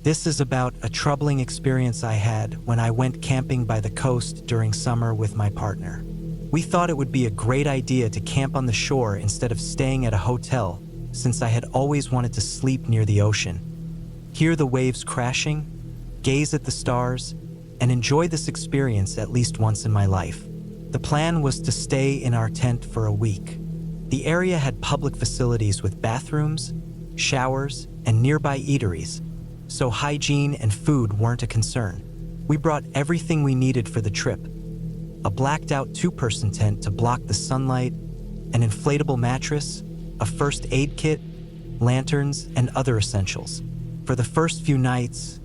This is about a troubling experience I had when I went camping by the coast during summer with my partner. We thought it would be a great idea to camp on the shore instead of staying at a hotel, since I had always wanted to sleep near the ocean. Hear the waves crashing, gaze at the stars, and enjoy this experience at least once in my life. The plan was to stay in our tent for a week. The area had public facilities with bathrooms, showers, and nearby eateries, so hygiene and food weren't a concern. We brought everything we needed for the trip: a blacked-out two-person tent to block the sunlight, an inflatable mattress, a first aid kit, lanterns, and other essentials. For the first few nights,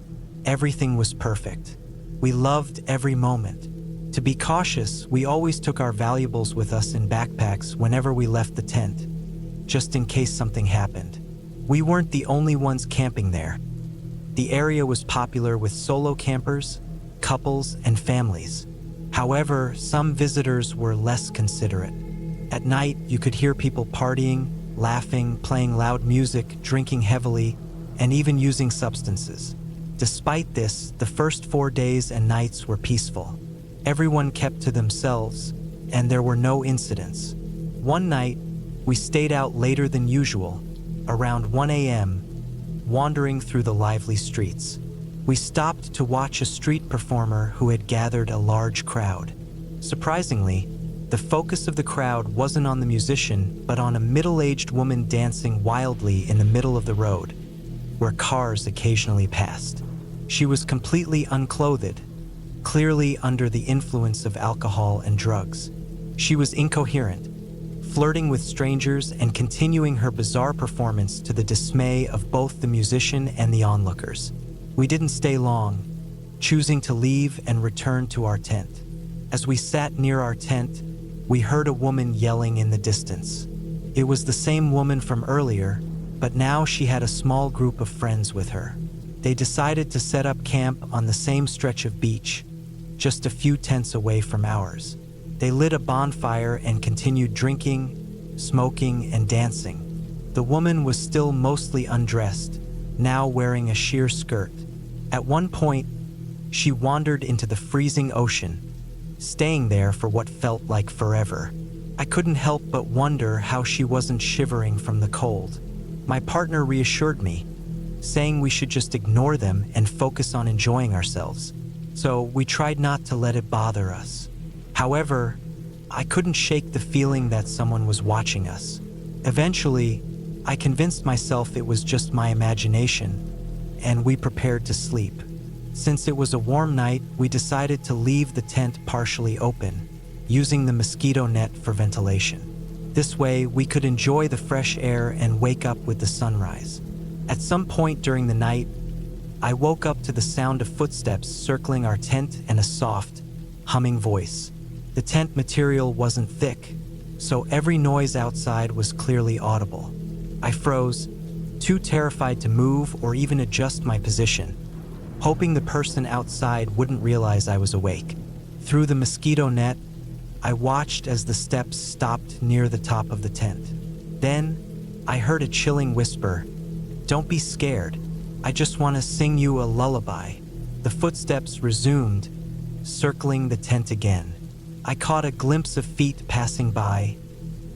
everything was perfect. We loved every moment. To be cautious, we always took our valuables with us in backpacks whenever we left the tent, just in case something happened. We weren't the only ones camping there. The area was popular with solo campers, couples, and families. However, some visitors were less considerate. At night, you could hear people partying, laughing, playing loud music, drinking heavily, and even using substances. Despite this, the first 4 days and nights were peaceful. Everyone kept to themselves, and there were no incidents. One night, we stayed out later than usual, around 1 a.m., wandering through the lively streets. We stopped to watch a street performer who had gathered a large crowd. Surprisingly, the focus of the crowd wasn't on the musician, but on a middle-aged woman dancing wildly in the middle of the road, where cars occasionally passed. She was completely unclothed, clearly under the influence of alcohol and drugs. She was incoherent, flirting with strangers and continuing her bizarre performance to the dismay of both the musician and the onlookers. We didn't stay long, choosing to leave and return to our tent. As we sat near our tent, we heard a woman yelling in the distance. It was the same woman from earlier, but now she had a small group of friends with her. They decided to set up camp on the same stretch of beach, just a few tents away from ours. They lit a bonfire and continued drinking, smoking, and dancing. The woman was still mostly undressed, now wearing a sheer skirt. At one point, she wandered into the freezing ocean, staying there for what felt like forever. I couldn't help but wonder how she wasn't shivering from the cold. My partner reassured me, saying we should just ignore them and focus on enjoying ourselves. So we tried not to let it bother us. However, I couldn't shake the feeling that someone was watching us. Eventually, I convinced myself it was just my imagination, and we prepared to sleep. Since it was a warm night, we decided to leave the tent partially open, using the mosquito net for ventilation. This way, we could enjoy the fresh air and wake up with the sunrise. At some point during the night, I woke up to the sound of footsteps circling our tent and a soft, humming voice. The tent material wasn't thick, so every noise outside was clearly audible. I froze, too terrified to move or even adjust my position, hoping the person outside wouldn't realize I was awake. Through the mosquito net, I watched as the steps stopped near the top of the tent. Then, I heard a chilling whisper, "Don't be scared. I just want to sing you a lullaby." The footsteps resumed, circling the tent again. I caught a glimpse of feet passing by,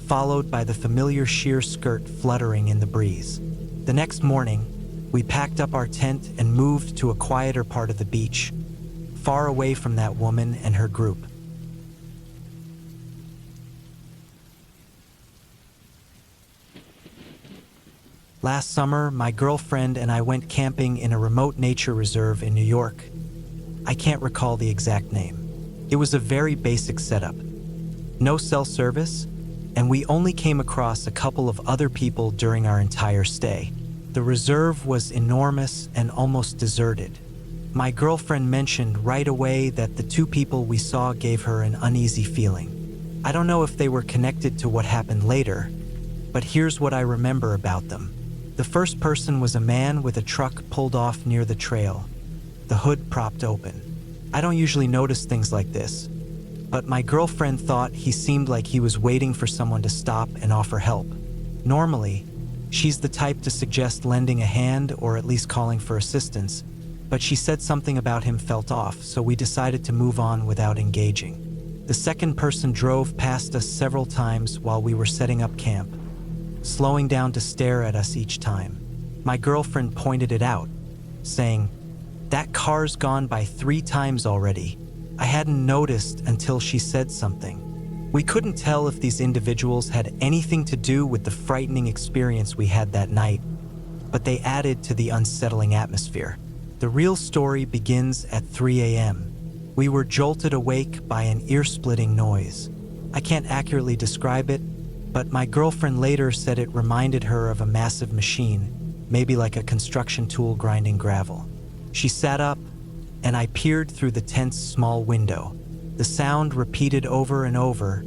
followed by the familiar sheer skirt fluttering in the breeze. The next morning, we packed up our tent and moved to a quieter part of the beach, far away from that woman and her group. Last summer, my girlfriend and I went camping in a remote nature reserve in New York. I can't recall the exact name. It was a very basic setup. No cell service, and we only came across a couple of other people during our entire stay. The reserve was enormous and almost deserted. My girlfriend mentioned right away that the two people we saw gave her an uneasy feeling. I don't know if they were connected to what happened later, but here's what I remember about them. The first person was a man with a truck pulled off near the trail, the hood propped open. I don't usually notice things like this, but my girlfriend thought he seemed like he was waiting for someone to stop and offer help. Normally, She's the type to suggest lending a hand or at least calling for assistance, but she said something about him felt off, so we decided to move on without engaging. The second person drove past us several times while we were setting up camp, slowing down to stare at us each time. My girlfriend pointed it out, saying, "That car's gone by 3 times already." I hadn't noticed until she said something. We couldn't tell if these individuals had anything to do with the frightening experience we had that night, but they added to the unsettling atmosphere. The real story begins at 3 a.m. We were jolted awake by an ear-splitting noise. I can't accurately describe it, but my girlfriend later said it reminded her of a massive machine, maybe like a construction tool grinding gravel. She sat up, and I peered through the tent's small window. The sound repeated over and over,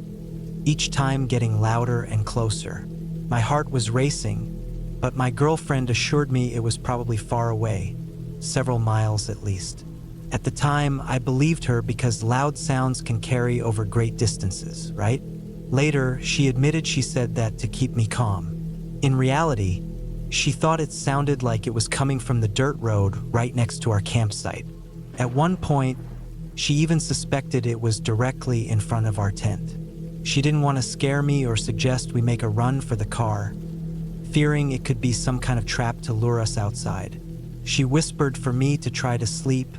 each time getting louder and closer. My heart was racing, but my girlfriend assured me it was probably far away, several miles at least. At the time, I believed her because loud sounds can carry over great distances, right? Later, she admitted she said that to keep me calm. In reality, she thought it sounded like it was coming from the dirt road right next to our campsite. At one point, she even suspected it was directly in front of our tent. She didn't want to scare me or suggest we make a run for the car, fearing it could be some kind of trap to lure us outside. She whispered for me to try to sleep,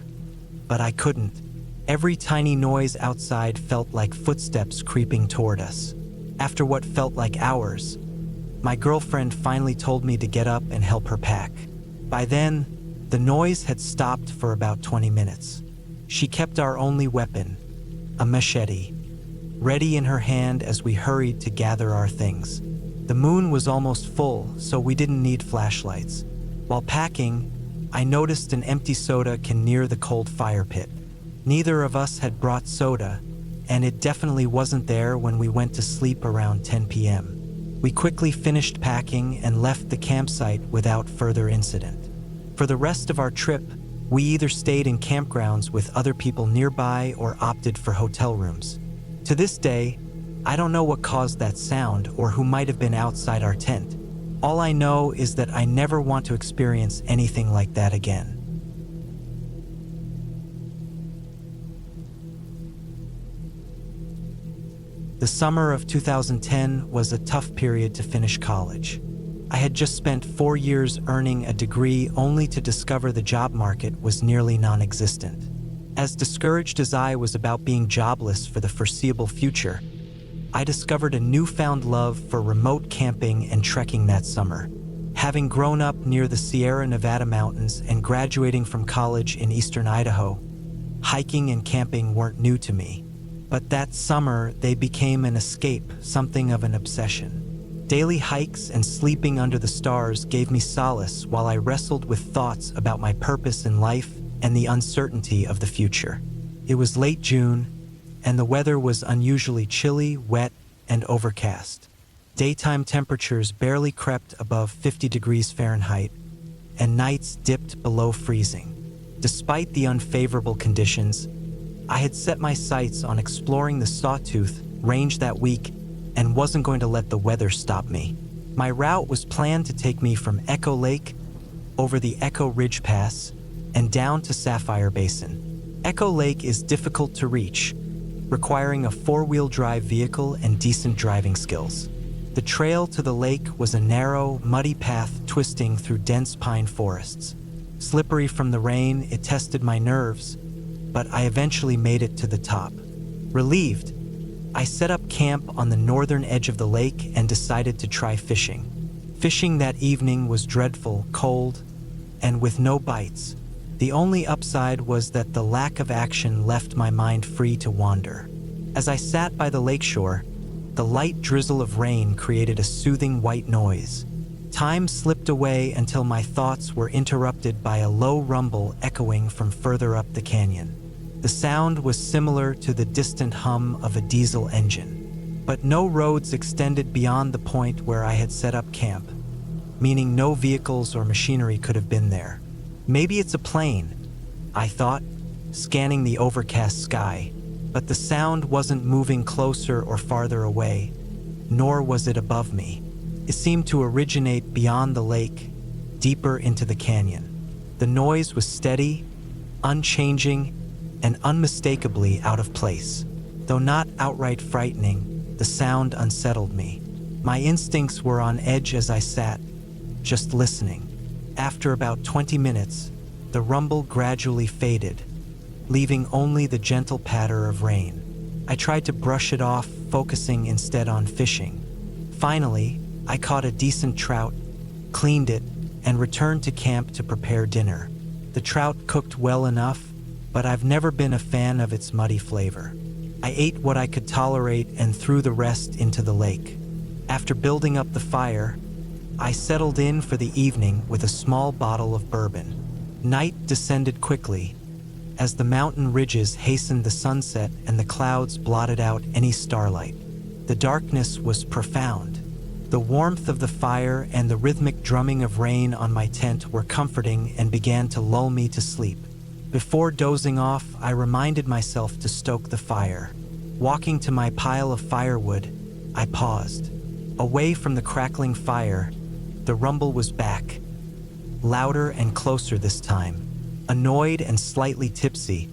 but I couldn't. Every tiny noise outside felt like footsteps creeping toward us. After what felt like hours, my girlfriend finally told me to get up and help her pack. By then, the noise had stopped for about 20 minutes. She kept our only weapon, a machete, ready in her hand as we hurried to gather our things. The moon was almost full, so we didn't need flashlights. While packing, I noticed an empty soda can near the cold fire pit. Neither of us had brought soda, and it definitely wasn't there when we went to sleep around 10 p.m. We quickly finished packing and left the campsite without further incident. For the rest of our trip, we either stayed in campgrounds with other people nearby or opted for hotel rooms. To this day, I don't know what caused that sound or who might have been outside our tent. All I know is that I never want to experience anything like that again. The summer of 2010 was a tough period to finish college. I had just spent 4 years earning a degree only to discover the job market was nearly non-existent. As discouraged as I was about being jobless for the foreseeable future, I discovered a newfound love for remote camping and trekking that summer. Having grown up near the Sierra Nevada mountains and graduating from college in eastern Idaho, hiking and camping weren't new to me. But that summer, they became an escape, something of an obsession. Daily hikes and sleeping under the stars gave me solace while I wrestled with thoughts about my purpose in life and the uncertainty of the future. It was late June, and the weather was unusually chilly, wet, and overcast. Daytime temperatures barely crept above 50 degrees Fahrenheit, and nights dipped below freezing. Despite the unfavorable conditions, I had set my sights on exploring the Sawtooth Range that week and wasn't going to let the weather stop me. My route was planned to take me from Echo Lake, over the Echo Ridge Pass, and down to Sapphire Basin. Echo Lake is difficult to reach, requiring a 4-wheel drive vehicle and decent driving skills. The trail to the lake was a narrow, muddy path twisting through dense pine forests. Slippery from the rain, it tested my nerves, but I eventually made it to the top. Relieved, I set up camp on the northern edge of the lake and decided to try fishing. Fishing that evening was dreadful, cold, and with no bites. The only upside was that the lack of action left my mind free to wander. As I sat by the lakeshore, the light drizzle of rain created a soothing white noise. Time slipped away until my thoughts were interrupted by a low rumble echoing from further up the canyon. The sound was similar to the distant hum of a diesel engine, but no roads extended beyond the point where I had set up camp, meaning no vehicles or machinery could have been there. Maybe it's a plane, I thought, scanning the overcast sky, but the sound wasn't moving closer or farther away, nor was it above me. It seemed to originate beyond the lake, deeper into the canyon. The noise was steady, unchanging, and unmistakably out of place. Though not outright frightening, the sound unsettled me. My instincts were on edge as I sat, just listening. After about 20 minutes, the rumble gradually faded, leaving only the gentle patter of rain. I tried to brush it off, focusing instead on fishing. Finally, I caught a decent trout, cleaned it, and returned to camp to prepare dinner. The trout cooked well enough, but I've never been a fan of its muddy flavor. I ate what I could tolerate and threw the rest into the lake. After building up the fire, I settled in for the evening with a small bottle of bourbon. Night descended quickly, as the mountain ridges hastened the sunset and the clouds blotted out any starlight. The darkness was profound. The warmth of the fire and the rhythmic drumming of rain on my tent were comforting and began to lull me to sleep. Before dozing off, I reminded myself to stoke the fire. Walking to my pile of firewood, I paused. Away from the crackling fire, the rumble was back, louder and closer this time. Annoyed and slightly tipsy,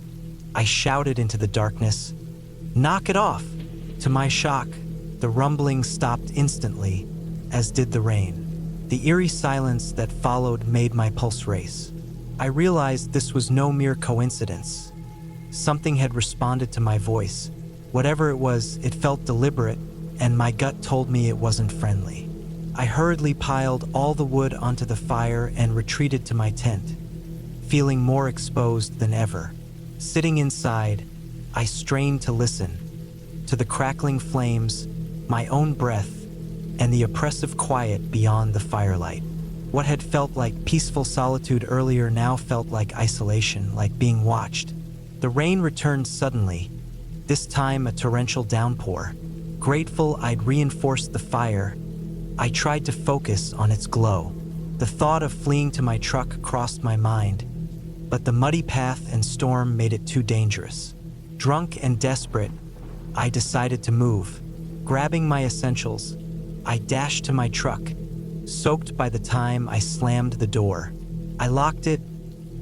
I shouted into the darkness, "Knock it off!" To my shock, the rumbling stopped instantly, as did the rain. The eerie silence that followed made my pulse race. I realized this was no mere coincidence. Something had responded to my voice. Whatever it was, it felt deliberate, and my gut told me it wasn't friendly. I hurriedly piled all the wood onto the fire and retreated to my tent, feeling more exposed than ever. Sitting inside, I strained to listen to the crackling flames, my own breath, and the oppressive quiet beyond the firelight. What had felt like peaceful solitude earlier now felt like isolation, like being watched. The rain returned suddenly, this time a torrential downpour. Grateful I'd reinforced the fire, I tried to focus on its glow. The thought of fleeing to my truck crossed my mind, but the muddy path and storm made it too dangerous. Drunk and desperate, I decided to move. Grabbing my essentials, I dashed to my truck, soaked by the time I slammed the door. I locked it,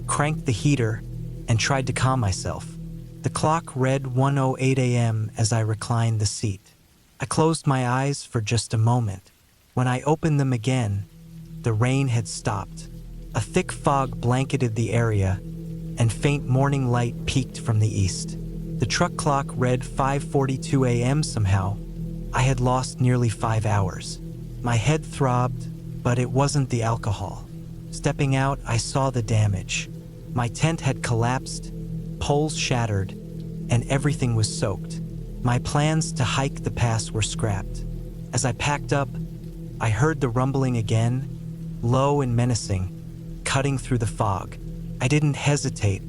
cranked the heater, and tried to calm myself. The clock read 1:08 a.m. as I reclined the seat. I closed my eyes for just a moment. When I opened them again, the rain had stopped. A thick fog blanketed the area, and faint morning light peeked from the east. The truck clock read 5:42 a.m. somehow. I had lost nearly 5 hours. My head throbbed, but it wasn't the alcohol. Stepping out, I saw the damage. My tent had collapsed, poles shattered, and everything was soaked. My plans to hike the pass were scrapped. As I packed up, I heard the rumbling again, low and menacing, cutting through the fog. I didn't hesitate.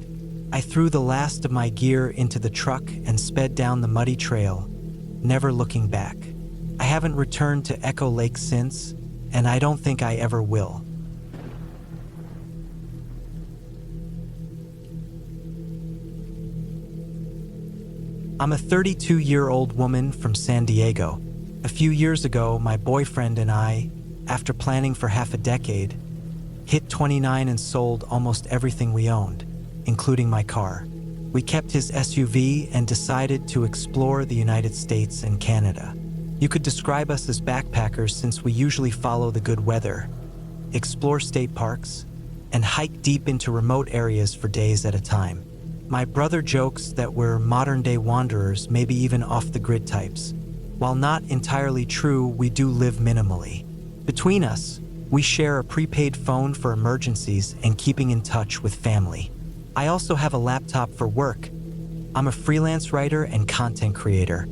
I threw the last of my gear into the truck and sped down the muddy trail, never looking back. I haven't returned to Echo Lake since, and I don't think I ever will. I'm a 32-year-old woman from San Diego. A few years ago, my boyfriend and I, after planning for half a decade, hit 29 and sold almost everything we owned, including my car. We kept his SUV and decided to explore the United States and Canada. You could describe us as backpackers since we usually follow the good weather, explore state parks, and hike deep into remote areas for days at a time. My brother jokes that we're modern-day wanderers, maybe even off-the-grid types. While not entirely true, we do live minimally. Between us, we share a prepaid phone for emergencies and keeping in touch with family. I also have a laptop for work. I'm a freelance writer and content creator,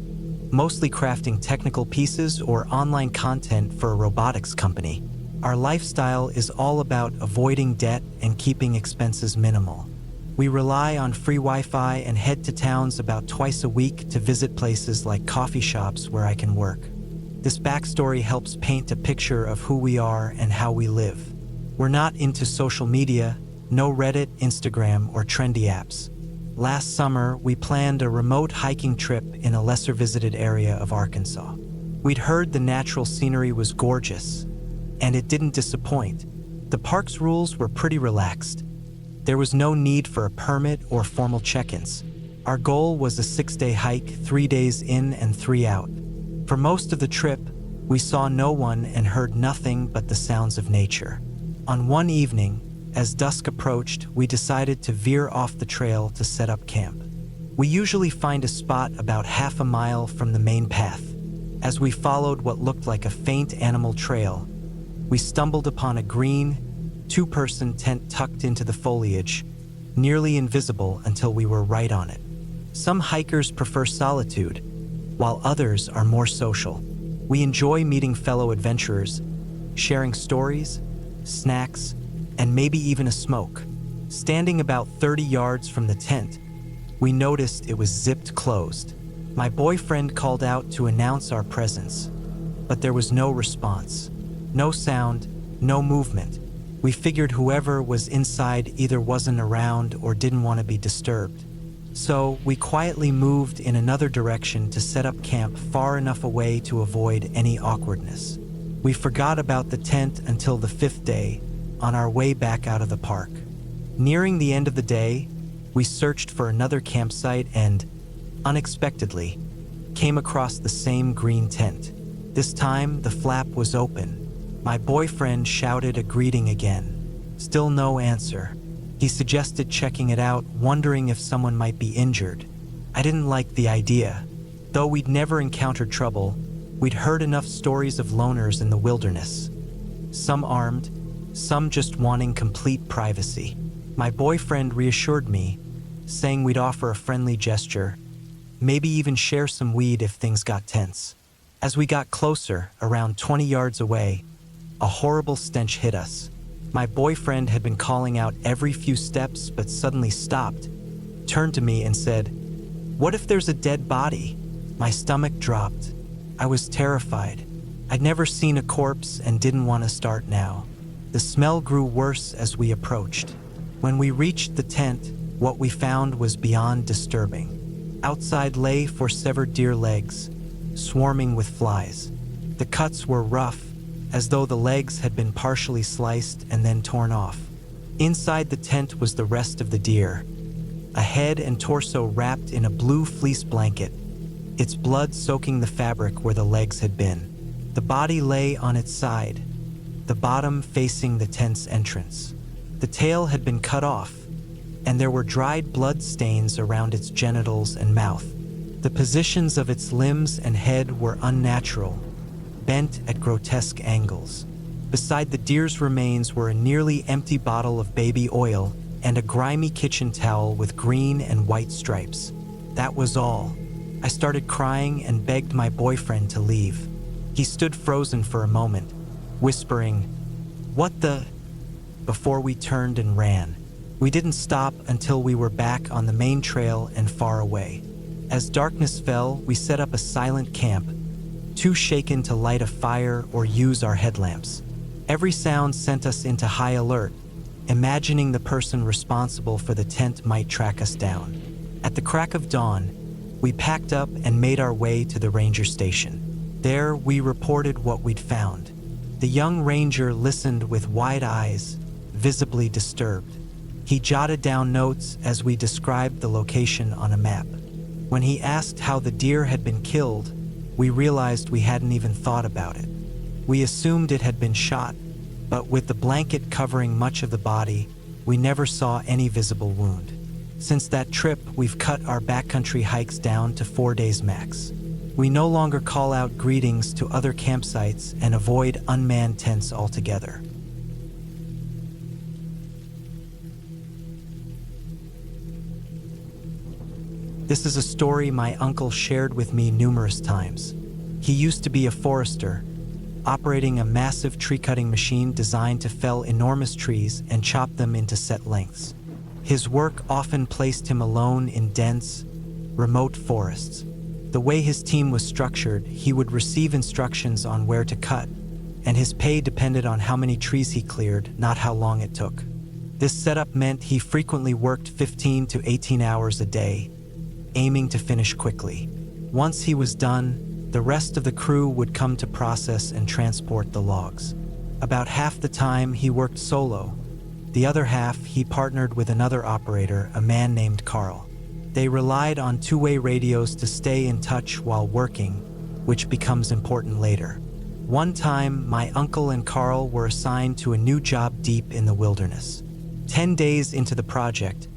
mostly crafting technical pieces or online content for a robotics company. Our lifestyle is all about avoiding debt and keeping expenses minimal. We rely on free Wi-Fi and head to towns about twice a week to visit places like coffee shops where I can work. This backstory helps paint a picture of who we are and how we live. We're not into social media, no Reddit, Instagram, or trendy apps. Last summer, we planned a remote hiking trip in a lesser visited area of Arkansas. We'd heard the natural scenery was gorgeous, and it didn't disappoint. The park's rules were pretty relaxed. There was no need for a permit or formal check-ins. Our goal was a 6-day hike, 3 days in and 3 out. For most of the trip, we saw no one and heard nothing but the sounds of nature. On one evening, as dusk approached, we decided to veer off the trail to set up camp. We usually find a spot about half a mile from the main path. As we followed what looked like a faint animal trail, we stumbled upon a green, 2-person tent tucked into the foliage, nearly invisible until we were right on it. Some hikers prefer solitude, while others are more social. We enjoy meeting fellow adventurers, sharing stories, snacks, and maybe even a smoke. Standing about 30 yards from the tent, we noticed it was zipped closed. My boyfriend called out to announce our presence, but there was no response. No sound, no movement. We figured whoever was inside either wasn't around or didn't want to be disturbed. So we quietly moved in another direction to set up camp far enough away to avoid any awkwardness. We forgot about the tent until the 5th day, on our way back out of the park. Nearing the end of the day, we searched for another campsite and, unexpectedly, came across the same green tent. This time, the flap was open. My boyfriend shouted a greeting again. Still no answer. He suggested checking it out, wondering if someone might be injured. I didn't like the idea. Though we'd never encountered trouble, we'd heard enough stories of loners in the wilderness. Some armed, some just wanting complete privacy. My boyfriend reassured me, saying we'd offer a friendly gesture, maybe even share some weed if things got tense. As we got closer, around 20 yards away, a horrible stench hit us. My boyfriend had been calling out every few steps but suddenly stopped, turned to me and said, "What if there's a dead body?" My stomach dropped. I was terrified. I'd never seen a corpse and didn't want to start now. The smell grew worse as we approached. When we reached the tent, what we found was beyond disturbing. Outside lay 4 severed deer legs, swarming with flies. The cuts were rough, as though the legs had been partially sliced and then torn off. Inside the tent was the rest of the deer, a head and torso wrapped in a blue fleece blanket, its blood soaking the fabric where the legs had been. The body lay on its side, the bottom facing the tent's entrance. The tail had been cut off, and there were dried blood stains around its genitals and mouth. The positions of its limbs and head were unnatural, bent at grotesque angles. Beside the deer's remains were a nearly empty bottle of baby oil and a grimy kitchen towel with green and white stripes. That was all. I started crying and begged my boyfriend to leave. He stood frozen for a moment, whispering, "What the?" before we turned and ran. We didn't stop until we were back on the main trail and far away. As darkness fell, we set up a silent camp, too shaken to light a fire or use our headlamps. Every sound sent us into high alert, imagining the person responsible for the tent might track us down. At the crack of dawn, we packed up and made our way to the ranger station. There, we reported what we'd found. The young ranger listened with wide eyes, visibly disturbed. He jotted down notes as we described the location on a map. When he asked how the deer had been killed, we realized we hadn't even thought about it. We assumed it had been shot, but with the blanket covering much of the body, we never saw any visible wound. Since that trip, we've cut our backcountry hikes down to 4 days max. We no longer call out greetings to other campsites and avoid unmanned tents altogether. This is a story my uncle shared with me numerous times. He used to be a forester, operating a massive tree-cutting machine designed to fell enormous trees and chop them into set lengths. His work often placed him alone in dense, remote forests. The way his team was structured, he would receive instructions on where to cut, and his pay depended on how many trees he cleared, not how long it took. This setup meant he frequently worked 15 to 18 hours a day, aiming to finish quickly. Once he was done, The rest of the crew would come to process and transport the logs. About half the time, he worked solo. The other half, he partnered with another operator, a man named Carl. They relied on two-way radios to stay in touch while working, which becomes important later. One time, my uncle and Carl were assigned to a new job deep in the wilderness. 10 days into the project,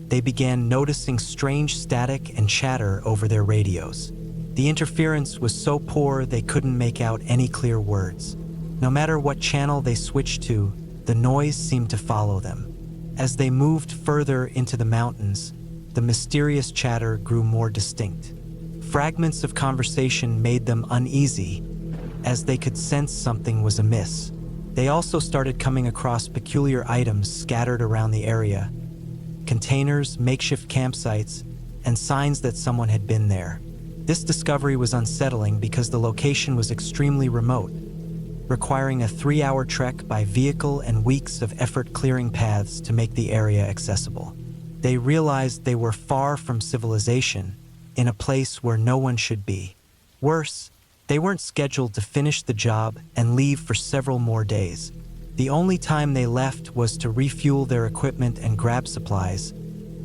they began noticing strange static and chatter over their radios. The interference was so poor they couldn't make out any clear words. No matter what channel they switched to, the noise seemed to follow them. As they moved further into the mountains, the mysterious chatter grew more distinct. Fragments of conversation made them uneasy, as they could sense something was amiss. They also started coming across peculiar items scattered around the area: containers, makeshift campsites, and signs that someone had been there. This discovery was unsettling because the location was extremely remote, requiring a 3-hour trek by vehicle and weeks of effort clearing paths to make the area accessible. They realized they were far from civilization, in a place where no one should be. Worse, they weren't scheduled to finish the job and leave for several more days. The only time they left was to refuel their equipment and grab supplies,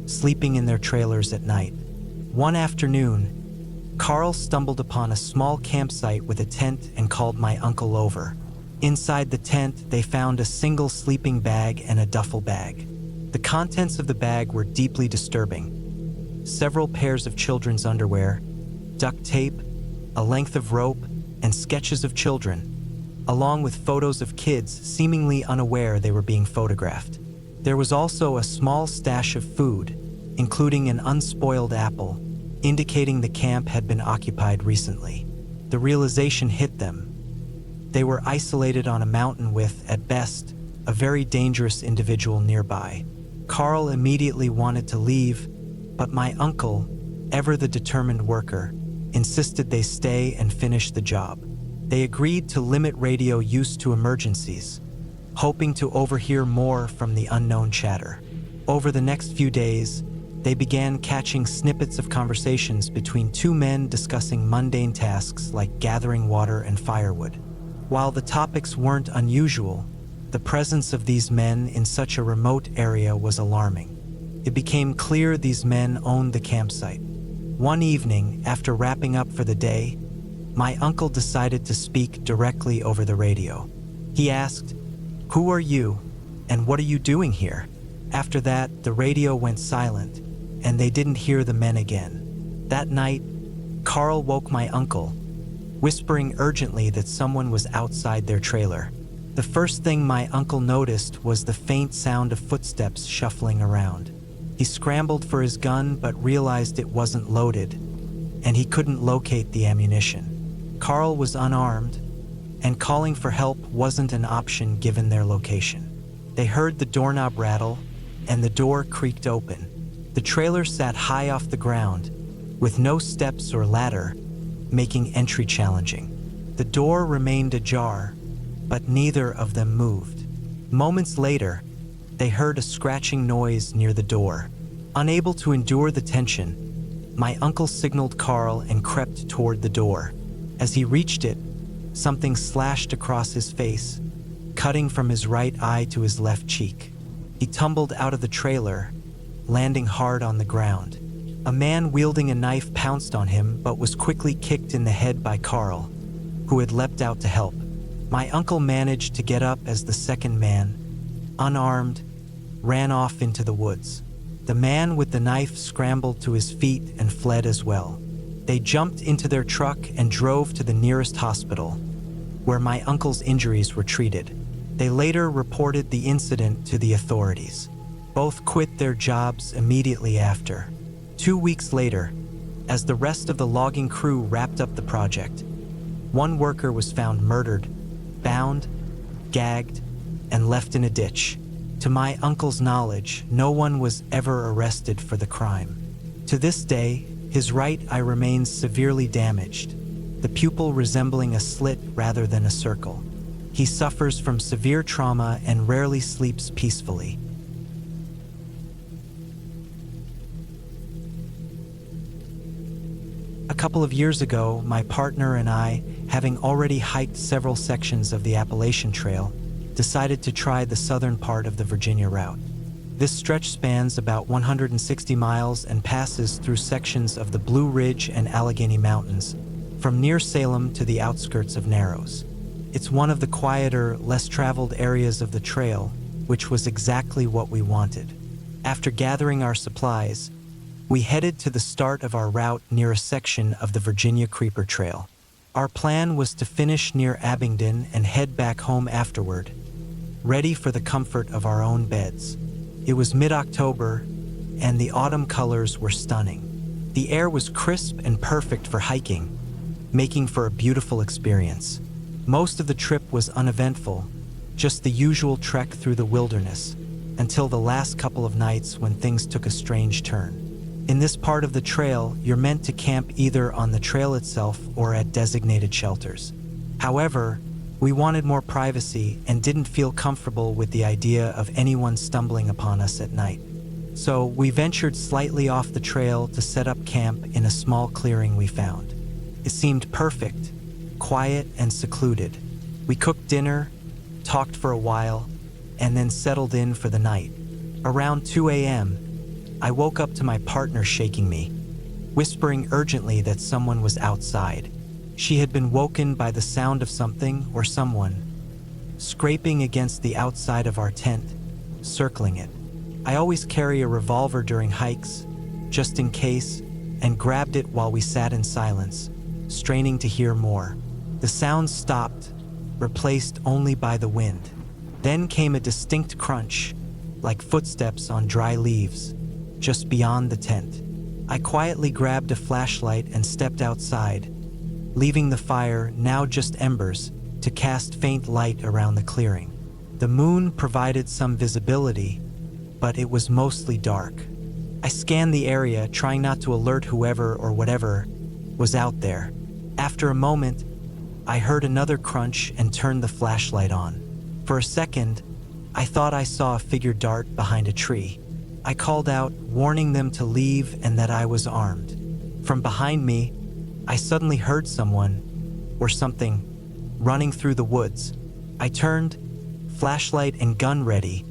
sleeping in their trailers at night. One afternoon, Carl stumbled upon a small campsite with a tent and called my uncle over. Inside the tent, they found a single sleeping bag and a duffel bag. The contents of the bag were deeply disturbing. Several pairs of children's underwear, duct tape, a length of rope, and sketches of children, along with photos of kids seemingly unaware they were being photographed. There was also a small stash of food, including an unspoiled apple, indicating the camp had been occupied recently. The realization hit them. They were isolated on a mountain with, at best, a very dangerous individual nearby. Carl immediately wanted to leave, but my uncle, ever the determined worker, insisted they stay and finish the job. They agreed to limit radio use to emergencies, hoping to overhear more from the unknown chatter. Over the next few days, they began catching snippets of conversations between two men discussing mundane tasks like gathering water and firewood. While the topics weren't unusual, the presence of these men in such a remote area was alarming. It became clear these men owned the campsite. One evening, after wrapping up for the day, my uncle decided to speak directly over the radio. He asked, "Who are you, and what are you doing here?" After that, the radio went silent, and they didn't hear the men again. That night, Carl woke my uncle, whispering urgently that someone was outside their trailer. The first thing my uncle noticed was the faint sound of footsteps shuffling around. He scrambled for his gun but realized it wasn't loaded, and he couldn't locate the ammunition. Carl was unarmed, and calling for help wasn't an option given their location. They heard the doorknob rattle, and the door creaked open. The trailer sat high off the ground, with no steps or ladder, making entry challenging. The door remained ajar, but neither of them moved. Moments later, they heard a scratching noise near the door. Unable to endure the tension, my uncle signaled Carl and crept toward the door. As he reached it, something slashed across his face, cutting from his right eye to his left cheek. He tumbled out of the trailer, landing hard on the ground. A man wielding a knife pounced on him but was quickly kicked in the head by Carl, who had leapt out to help. My uncle managed to get up as the second man, unarmed, ran off into the woods. The man with the knife scrambled to his feet and fled as well. They jumped into their truck and drove to the nearest hospital, where my uncle's injuries were treated. They later reported the incident to the authorities. Both quit their jobs immediately after. 2 weeks later, as the rest of the logging crew wrapped up the project, one worker was found murdered, bound, gagged, and left in a ditch. To my uncle's knowledge, no one was ever arrested for the crime. To this day, his right eye remains severely damaged, the pupil resembling a slit rather than a circle. He suffers from severe trauma and rarely sleeps peacefully. A couple of years ago, my partner and I, having already hiked several sections of the Appalachian Trail, decided to try the southern part of the Virginia route. This stretch spans about 160 miles and passes through sections of the Blue Ridge and Allegheny Mountains, from near Salem to the outskirts of Narrows. It's one of the quieter, less traveled areas of the trail, which was exactly what we wanted. After gathering our supplies, we headed to the start of our route near a section of the Virginia Creeper Trail. Our plan was to finish near Abingdon and head back home afterward, ready for the comfort of our own beds. It was mid-October, and the autumn colors were stunning. The air was crisp and perfect for hiking, making for a beautiful experience. Most of the trip was uneventful, just the usual trek through the wilderness, until the last couple of nights when things took a strange turn. In this part of the trail, you're meant to camp either on the trail itself or at designated shelters. However, we wanted more privacy and didn't feel comfortable with the idea of anyone stumbling upon us at night. So we ventured slightly off the trail to set up camp in a small clearing we found. It seemed perfect, quiet and secluded. We cooked dinner, talked for a while, and then settled in for the night. Around 2 a.m., I woke up to my partner shaking me, whispering urgently that someone was outside. She had been woken by the sound of something or someone scraping against the outside of our tent, circling it. I always carry a revolver during hikes, just in case, and grabbed it while we sat in silence, straining to hear more. The sounds stopped, replaced only by the wind. Then came a distinct crunch, like footsteps on dry leaves, just beyond the tent. I quietly grabbed a flashlight and stepped outside, leaving the fire, now just embers, to cast faint light around the clearing. The moon provided some visibility, but it was mostly dark. I scanned the area, trying not to alert whoever or whatever was out there. After a moment, I heard another crunch and turned the flashlight on. For a second, I thought I saw a figure dart behind a tree. I called out, warning them to leave and that I was armed. From behind me, I suddenly heard someone, or something, running through the woods. I turned, flashlight and gun ready,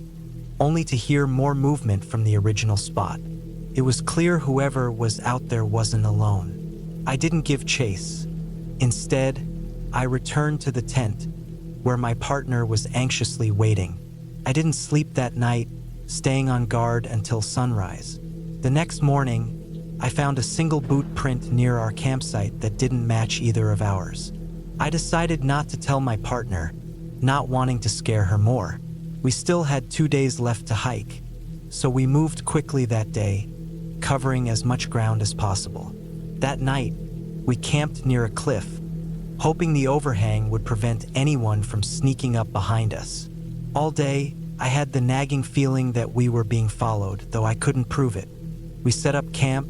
only to hear more movement from the original spot. It was clear whoever was out there wasn't alone. I didn't give chase. Instead, I returned to the tent, where my partner was anxiously waiting. I didn't sleep that night, staying on guard until sunrise. The next morning, I found a single boot print near our campsite that didn't match either of ours. I decided not to tell my partner, not wanting to scare her more. We still had 2 days left to hike, so we moved quickly that day, covering as much ground as possible. That night, we camped near a cliff, hoping the overhang would prevent anyone from sneaking up behind us. All day, I had the nagging feeling that we were being followed, though I couldn't prove it. We set up camp,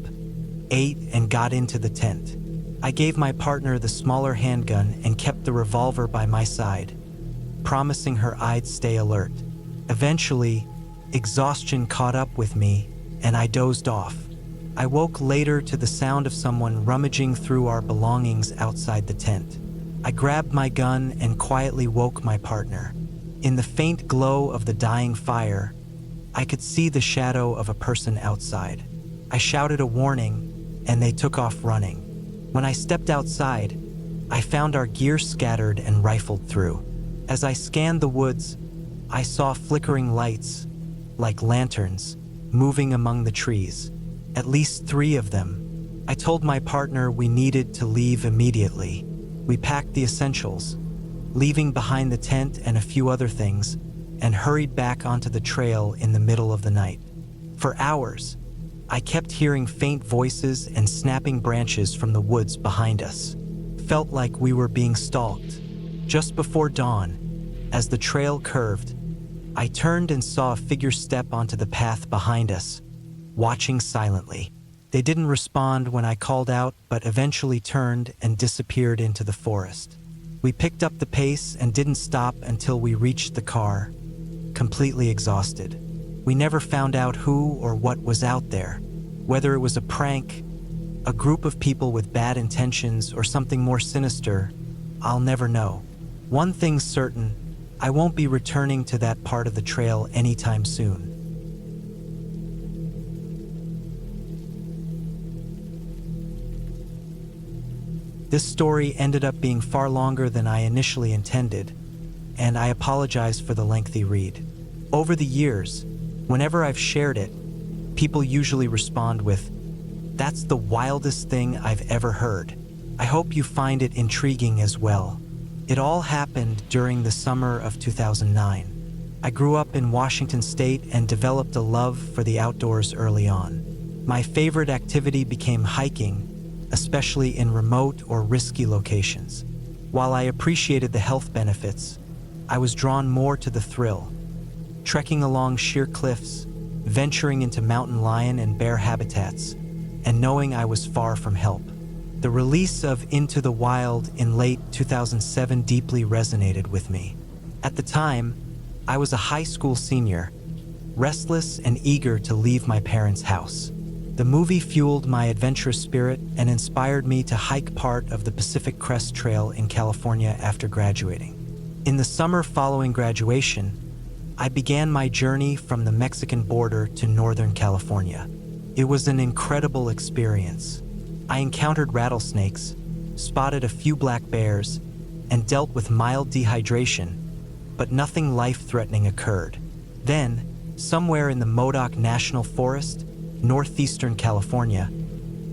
ate, and got into the tent. I gave my partner the smaller handgun and kept the revolver by my side, promising her I'd stay alert. Eventually, exhaustion caught up with me, and I dozed off. I woke later to the sound of someone rummaging through our belongings outside the tent. I grabbed my gun and quietly woke my partner. In the faint glow of the dying fire, I could see the shadow of a person outside. I shouted a warning, and they took off running. When I stepped outside, I found our gear scattered and rifled through. As I scanned the woods, I saw flickering lights, like lanterns, moving among the trees. At least 3 of them. I told my partner we needed to leave immediately. We packed the essentials, leaving behind the tent and a few other things, and hurried back onto the trail in the middle of the night. For hours, I kept hearing faint voices and snapping branches from the woods behind us. Felt like we were being stalked. Just before dawn, as the trail curved, I turned and saw a figure step onto the path behind us, watching silently. They didn't respond when I called out, but eventually turned and disappeared into the forest. We picked up the pace and didn't stop until we reached the car, completely exhausted. We never found out who or what was out there, whether it was a prank, A group of people with bad intentions or something more sinister, I'll never know. One thing's certain, I won't be returning to that part of the trail anytime soon. This story ended up being far longer than I initially intended, and I apologize for the lengthy read. Over the years, whenever I've shared it, people usually respond with, "That's the wildest thing I've ever heard." I hope you find it intriguing as well. It all happened during the summer of 2009. I grew up in Washington State and developed a love for the outdoors early on. My favorite activity became hiking, especially in remote or risky locations. While I appreciated the health benefits, I was drawn more to the thrill. Trekking along sheer cliffs, venturing into mountain lion and bear habitats, and knowing I was far from help. The release of Into the Wild in late 2007 deeply resonated with me. At the time, I was a high school senior, restless and eager to leave my parents' house. The movie fueled my adventurous spirit and inspired me to hike part of the Pacific Crest Trail in California after graduating. In the summer following graduation, I began my journey from the Mexican border to Northern California. It was an incredible experience. I encountered rattlesnakes, spotted a few black bears, and dealt with mild dehydration, but nothing life-threatening occurred. Then, somewhere in the Modoc National Forest, northeastern California,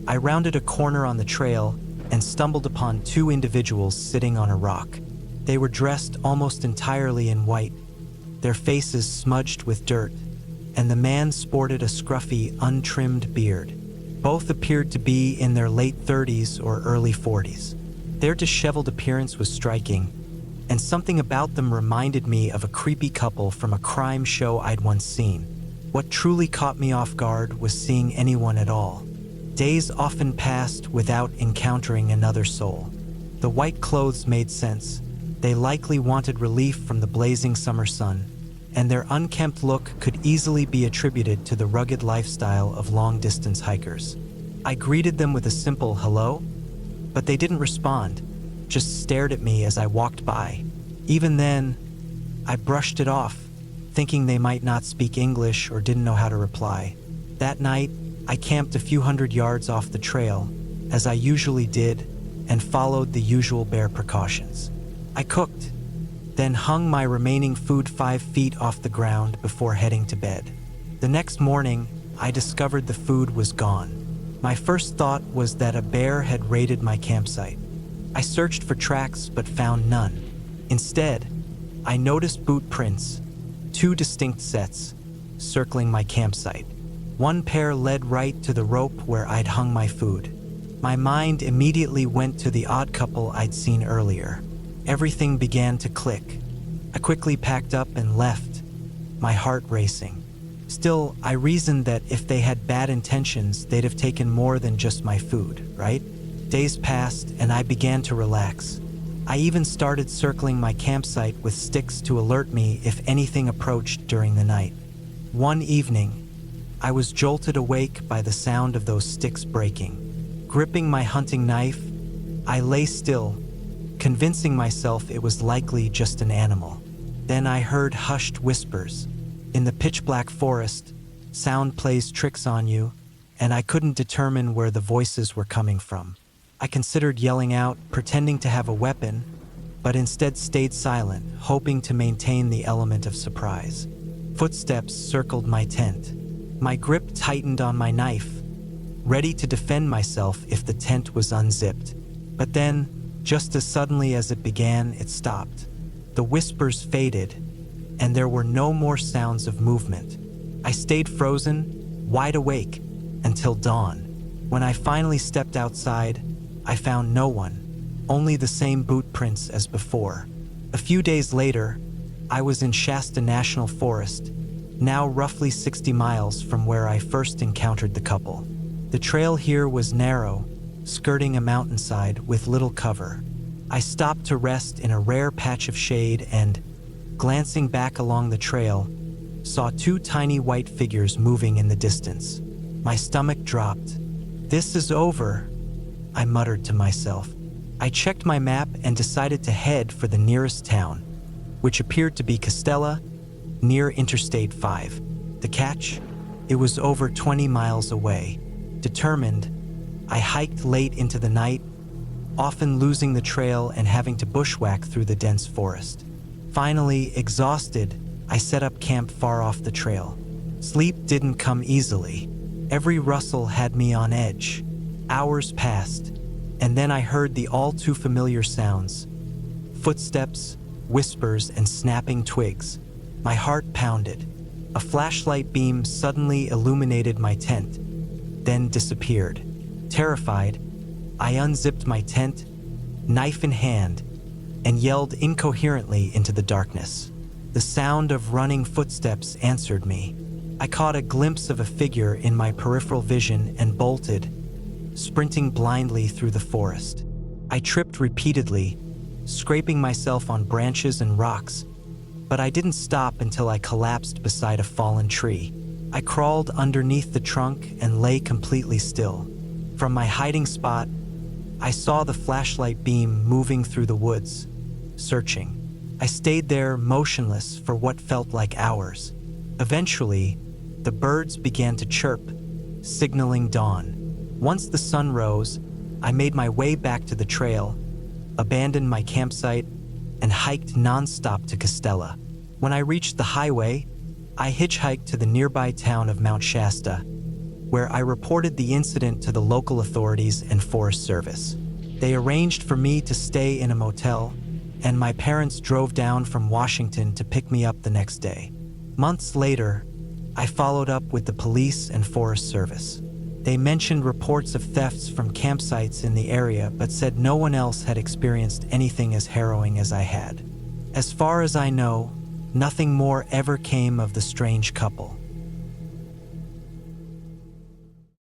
I rounded a corner on the trail and stumbled upon two individuals sitting on a rock. They were dressed almost entirely in white, their faces smudged with dirt, and the man sported a scruffy, untrimmed beard. Both appeared to be in their late 30s or early 40s. Their disheveled appearance was striking, and something about them reminded me of a creepy couple from a crime show I'd once seen. What truly caught me off guard was seeing anyone at all. Days often passed without encountering another soul. The white clothes made sense. They likely wanted relief from the blazing summer sun, and their unkempt look could easily be attributed to the rugged lifestyle of long-distance hikers. I greeted them with a simple hello, but they didn't respond, just stared at me as I walked by. Even then, I brushed it off, thinking they might not speak English or didn't know how to reply. That night, I camped a few hundred yards off the trail, as I usually did, and followed the usual bear precautions. I cooked, then hung my remaining food 5 feet off the ground before heading to bed. The next morning, I discovered the food was gone. My first thought was that a bear had raided my campsite. I searched for tracks but found none. Instead, I noticed boot prints, 2 distinct sets, circling my campsite. One pair led right to the rope where I'd hung my food. My mind immediately went to the odd couple I'd seen earlier. Everything began to click. I quickly packed up and left, my heart racing. Still, I reasoned that if they had bad intentions, they'd have taken more than just my food, right? Days passed and I began to relax. I even started circling my campsite with sticks to alert me if anything approached during the night. One evening, I was jolted awake by the sound of those sticks breaking. Gripping my hunting knife, I lay still, convincing myself it was likely just an animal. Then I heard hushed whispers. In the pitch-black forest, sound plays tricks on you, and I couldn't determine where the voices were coming from. I considered yelling out, pretending to have a weapon, but instead stayed silent, hoping to maintain the element of surprise. Footsteps circled my tent. My grip tightened on my knife, ready to defend myself if the tent was unzipped. But then, just as suddenly as it began, it stopped. The whispers faded, and there were no more sounds of movement. I stayed frozen, wide awake, until dawn. When I finally stepped outside, I found no one, only the same boot prints as before. A few days later, I was in Shasta National Forest, now roughly 60 miles from where I first encountered the couple. The trail here was narrow, skirting a mountainside with little cover. I stopped to rest in a rare patch of shade and, glancing back along the trail, saw 2 tiny white figures moving in the distance. My stomach dropped. "This is over," I muttered to myself. I checked my map and decided to head for the nearest town, which appeared to be Castella, near Interstate 5. The catch? It was over 20 miles away. Determined, I hiked late into the night, often losing the trail and having to bushwhack through the dense forest. Finally, exhausted, I set up camp far off the trail. Sleep didn't come easily. Every rustle had me on edge. Hours passed, and then I heard the all-too-familiar sounds. Footsteps, whispers, and snapping twigs. My heart pounded. A flashlight beam suddenly illuminated my tent, then disappeared. Terrified, I unzipped my tent, knife in hand, and yelled incoherently into the darkness. The sound of running footsteps answered me. I caught a glimpse of a figure in my peripheral vision and bolted, sprinting blindly through the forest. I tripped repeatedly, scraping myself on branches and rocks, but I didn't stop until I collapsed beside a fallen tree. I crawled underneath the trunk and lay completely still. From my hiding spot, I saw the flashlight beam moving through the woods, searching. I stayed there motionless for what felt like hours. Eventually, the birds began to chirp, signaling dawn. Once the sun rose, I made my way back to the trail, abandoned my campsite, and hiked nonstop to Castella. When I reached the highway, I hitchhiked to the nearby town of Mount Shasta, where I reported the incident to the local authorities and Forest Service. They arranged for me to stay in a motel, and my parents drove down from Washington to pick me up the next day. Months later, I followed up with the police and Forest Service. They mentioned reports of thefts from campsites in the area, but said no one else had experienced anything as harrowing as I had. As far as I know, nothing more ever came of the strange couple.